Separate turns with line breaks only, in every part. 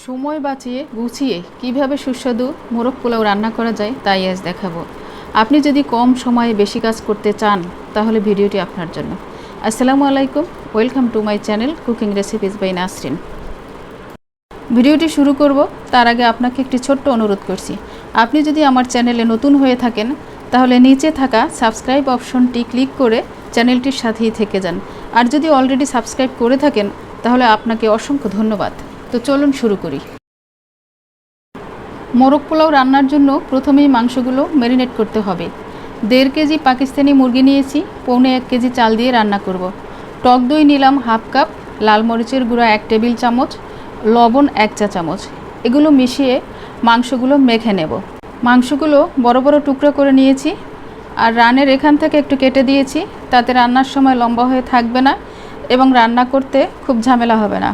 সময় বাঁচিয়ে গুছিয়ে কিভাবে সুস্বাদু মোরগ পোলাও রান্না করা যায় তাই আজ দেখাবো। আপনি যদি কম সময়ে বেশি কাজ করতে চান তাহলে ভিডিওটি আপনার জন্য। আসসালামু আলাইকুম, welcome to my channel cooking recipes by Nasrin. ভিডিওটি শুরু করব তার আগে আপনাকে একটি ছোট্ট অনুরোধ করছি। আপনি যদি আমার চ্যানেলে নতুন হয়ে থাকেন তাহলে নিচে থাকা সাবস্ক্রাইব অপশনটি ক্লিক করে চ্যানেলটির সাথেই থেকে যান। আর যদি অলরেডি সাবস্ক্রাইব করে থাকেন তাহলে আপনাকে অসংখ্য ধন্যবাদ। তো চলুন শুরু করি। মোরগ পোলাও রান্নার জন্য প্রথমেই মাংসগুলো ম্যারিনেট করতে হবে। 1.5 কেজি পাকিস্তানি মুরগি নিয়েছি, 1.25 কেজি চাল দিয়ে রান্না করব। টক দই নিলাম হাফ কাপ, লাল মরিচের গুঁড়া 1 টেবিল চামচ, লবণ 1 চা চামচ। এগুলো মিশিয়ে মাংসগুলো মেখে নেব। মাংসগুলো বড় বড় টুকরো করে নিয়েছি আর রানের এখান থেকে একটু কেটে দিয়েছি, তাতে রান্নার সময় লম্বা হয়ে থাকবে না এবং রান্না করতে খুব ঝামেলা হবে না।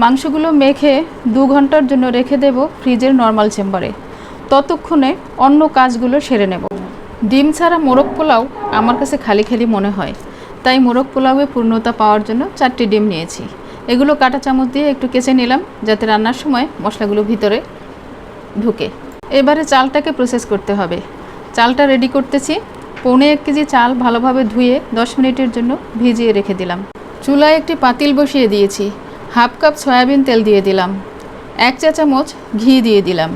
মাংসগুলো মেখে 2 ঘন্টার জন্য রেখে দেব ফ্রিজের নর্মাল চেম্বারে। ততক্ষণে অন্য কাজগুলো সেরে নেব। ডিম ছাড়া মোরগ পোলাও আমার কাছে খালি খালি মনে হয়, তাই মোরগ পোলাওয়ে পূর্ণতা পাওয়ার জন্য 4টি ডিম নিয়েছি। এগুলো কাঁটা চামচ দিয়ে একটু কেচে নিলাম যাতে রান্নার সময় মশলাগুলো ভিতরে ঢুকে। এবারে চালটাকে প্রসেস করতে হবে। চালটা রেডি করতেছি। 1.25 কেজি চাল ভালোভাবে ধুয়ে 10 মিনিটের জন্য ভিজিয়ে রেখে দিলাম। চুলায় একটি পাতিল বসিয়ে দিয়েছি। হাফ কাপ সয়াবিন তেল দিয়ে দিলাম, 1 চা চামচ ঘি দিয়ে দিলাম,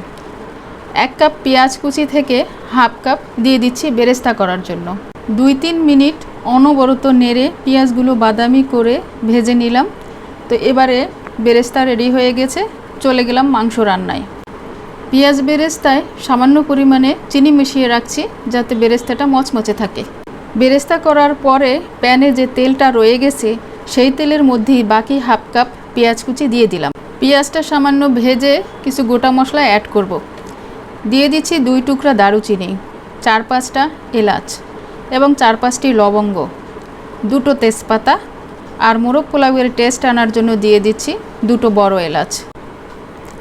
1 কাপ পেঁয়াজ কুচি থেকে হাফ কাপ দিয়ে দিচ্ছি বেরেস্তা করার জন্য। 2-3 মিনিট অনবরত নেড়ে পেঁয়াজগুলো বাদামি করে ভেজে নিলাম। তো এবারে বেরেস্তা রেডি হয়ে গেছে, চলে গেলাম মাংস রান্নায়। পেঁয়াজ বেরেস্তায় সামান্য পরিমাণে চিনি মিশিয়ে রাখছি যাতে বেরেস্তাটা মচমচে থাকে। বেরেস্তা করার পরে প্যানে যে তেলটা রয়ে গেছে সেই তেলের মধ্যেই বাকি হাফ কাপ পেঁয়াজ কুচি দিয়ে দিলাম। পেঁয়াজটা সামান্য ভেজে কিছু গোটা মশলা অ্যাড করব। দিয়ে দিচ্ছি 2 টুকরা দারুচিনি, 4-5টা এলাচ এবং 4-5টি লবঙ্গ, 2টো তেজপাতা আর মোরগ পোলাওয়ের টেস্ট আনার জন্য দিয়ে দিচ্ছি 2টো বড় এলাচ।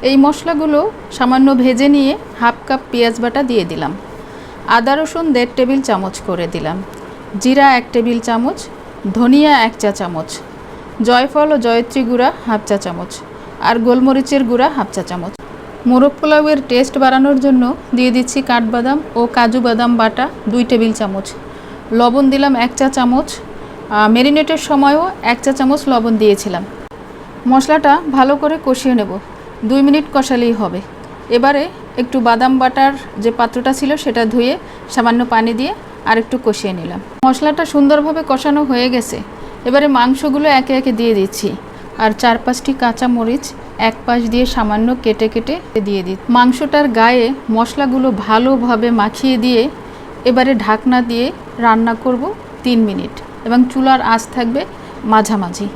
এই মশলাগুলো সামান্য ভেজে নিয়ে হাফ কাপ পেঁয়াজ বাটা দিয়ে দিলাম। আদা রসুন 1.5 টেবিল চামচ করে দিলাম, জিরা 1 টেবিল চামচ, ধনিয়া 1 চা চামচ, জয়ফল ও জয়ত্রী গুঁড়া হাফ চা চামচ আর গোলমরিচের গুঁড়া হাফ চা চামচ। মোরগ পোলাওয়ের টেস্ট বাড়ানোর জন্য দিয়ে দিচ্ছি কাঠবাদাম ও কাজু বাদাম বাটা 2 টেবিল চামচ। লবণ দিলাম 1 চা চামচ। ম্যারিনেটের সময়ও 1 চা চামচ লবণ দিয়েছিলাম। মশলাটা ভালো করে কষিয়ে নেব, 2 মিনিট কষালেই হবে। এবারে একটু বাদাম বাটার যে পাত্রটা ছিল সেটা ধুয়ে সামান্য পানি দিয়ে আর একটু কষিয়ে নিলাম। মশলাটা সুন্দরভাবে কষানো হয়ে গেছে। এবারে মাংসগুলো একে একে দিয়ে দিচ্ছি আর 4-5টি কাঁচা মরিচ এক পাশ দিয়ে সামান্য কেটে কেটে দিয়ে দিচ্ছি। মাংসটার গায়ে মশলাগুলো ভালোভাবে মাখিয়ে দিয়ে এবারে ঢাকনা দিয়ে রান্না করব 3 মিনিট এবং চুলার আঁচ থাকবে মাঝামাঝি।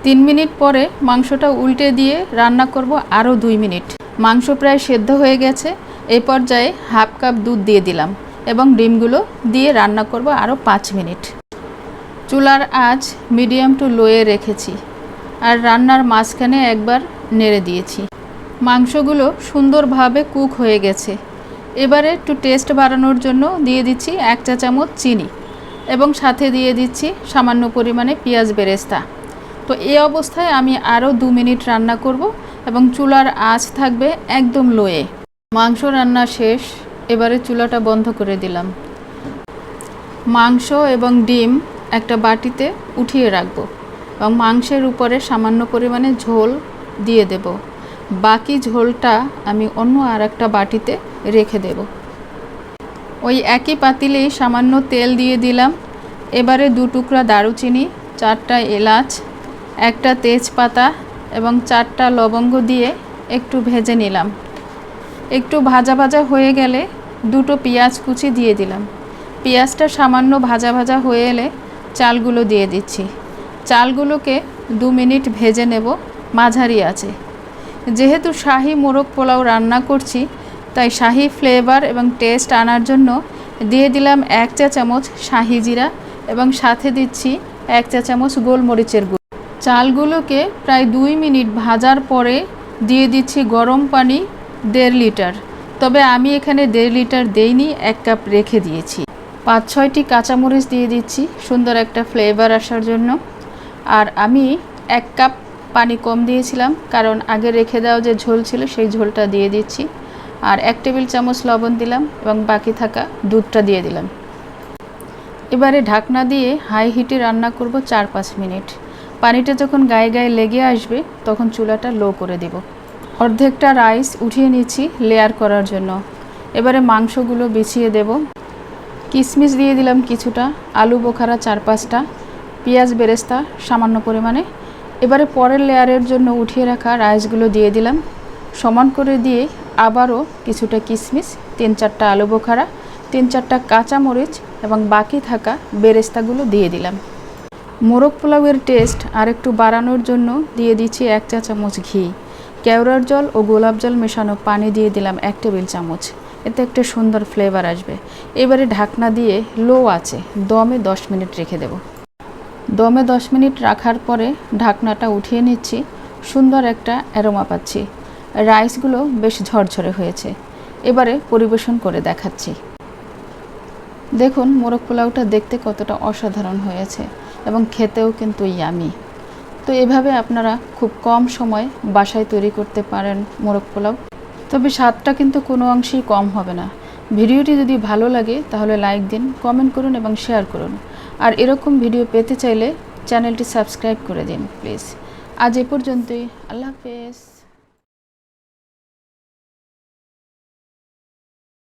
3 মিনিট পরে মাংসটা উল্টে দিয়ে রান্না করব আরও 2 মিনিট। মাংস প্রায় সেদ্ধ হয়ে গেছে। এই পর্যায়ে হাফ কাপ দুধ দিয়ে দিলাম এবং ডিমগুলো দিয়ে রান্না করব আরও 5 মিনিট। চুলার আঁচ মিডিয়াম টু লোয়ে রেখেছি আর রান্নার মাঝখানে একবার নেড়ে দিয়েছি। মাংসগুলো সুন্দরভাবে কুক হয়ে গেছে। এবারে একটু টেস্ট বাড়ানোর জন্য দিয়ে দিচ্ছি 1 চা চামচ চিনি এবং সাথে দিয়ে দিচ্ছি সামান্য পরিমাণে পেঁয়াজ বেরেস্তা। তো এই অবস্থায় আমি আরও 2 মিনিট রান্না করব এবং চুলার আঁচ থাকবে একদম লোয়ে। মাংস রান্না শেষ। এবারে চুলাটা বন্ধ করে দিলাম। মাংস এবং ডিম একটা বাটিতে উঠিয়ে রাখবো এবং মাংসের উপরে সামান্য পরিমাণে ঝোল দিয়ে দেব। বাকি ঝোলটা আমি অন্য আর একটা বাটিতে রেখে দেব। ওই একই পাতিলেই সামান্য তেল দিয়ে দিলাম। এবারে 2 টুকরা দারুচিনি, 4টা এলাচ, 1টা তেজপাতা এবং 4টা লবঙ্গ দিয়ে একটু ভেজে নিলাম। একটু ভাজা ভাজা হয়ে গেলে 2টো পেঁয়াজ কুচি দিয়ে দিলাম। পেঁয়াজটা সামান্য ভাজা ভাজা হয়ে এলে চালগুলো দিয়ে দিচ্ছি। চালগুলোকে 2 মিনিট ভেজে নেব মাঝারি আঁচে। যেহেতু শাহি মোরগ পোলাও রান্না করছি তাই শাহি ফ্লেভার এবং টেস্ট আনার জন্য দিয়ে দিলাম 1 চা চামচ শাহি জিরা এবং সাথে দিচ্ছি 1 চা চামচ গোলমরিচের গুঁড়ো। চালগুলোকে প্রায় 2 মিনিট ভাজার পরে দিয়ে দিচ্ছি গরম পানি 1.5 লিটার। তবে আমি এখানে 1.5 লিটার দেইনি, 1 কাপ রেখে দিয়েছি। 5-6টি কাঁচামরিচ দিয়ে দিচ্ছি সুন্দর একটা ফ্লেভার আসার জন্য। আর আমি 1 কাপ পানি কম দিয়েছিলাম, কারণ আগে রেখে দেওয়া যে ঝোল ছিল সেই ঝোলটা দিয়ে দিচ্ছি। আর 1 টেবিল চামচ লবণ দিলাম এবং বাকি থাকা দুধটা দিয়ে দিলাম। এবারে ঢাকনা দিয়ে হাই হিটে রান্না করব 4-5 মিনিট। পানিটা যখন গায়ে গায়ে লেগে আসবে তখন চুলাটা লো করে দেব। অর্ধেকটা রাইস উঠিয়ে নিচ্ছি লেয়ার করার জন্য। এবারে মাংসগুলো বিছিয়ে দেব। কিশমিশ দিয়ে দিলাম কিছুটা, আলু বোখারা 4-5টা, পেঁয়াজ বেরেস্তা সামান্য পরিমাণে। এবারে পরের লেয়ারের জন্য উঠিয়ে রাখা রাইসগুলো দিয়ে দিলাম। সমান করে দিয়ে আবারও কিছুটা কিশমিশ, 3-4টা আলু বোখারা, 3-4টা কাঁচামরিচ এবং বাকি থাকা বেরেস্তাগুলো দিয়ে দিলাম। মোরগ পোলাওয়ের টেস্ট আর একটু বাড়ানোর জন্য দিয়ে দিচ্ছি 1 চা চামচ ঘি। কেওড়ার জল ও গোলাপ জল মেশানো পানি দিয়ে দিলাম 1 টেবিল চামচ। এতে একটা সুন্দর ফ্লেভার আসবে। এবারে ঢাকনা দিয়ে লো আঁচে দমে 10 মিনিট রেখে দেব। দমে 10 মিনিট রাখার পরে ঢাকনাটা উঠিয়ে নিচ্ছি। সুন্দর একটা অ্যারোমা পাচ্ছি। রাইসগুলো বেশ ঝরঝরে হয়েছে। এবারে পরিবেশন করে দেখাচ্ছি। দেখুন মোরগ পোলাওটা দেখতে কতটা অসাধারণ হয়েছে এবং খেতেও কিন্তু ইয়ামি। তো এভাবে আপনারা খুব কম সময় বাসায় তৈরি করতে পারেন মোরগ পোলাও। তবে স্বাদটা কিন্তু কোনো অংশেই কম হবে না। ভিডিওটি যদি ভালো লাগে তাহলে লাইক দিন, কমেন্ট করুন এবং শেয়ার করুন। আর এরকম ভিডিও পেতে চাইলে চ্যানেলটি সাবস্ক্রাইব করে দিন প্লিজ। আজ এ পর্যন্তই। আল্লাহ হাফেজ।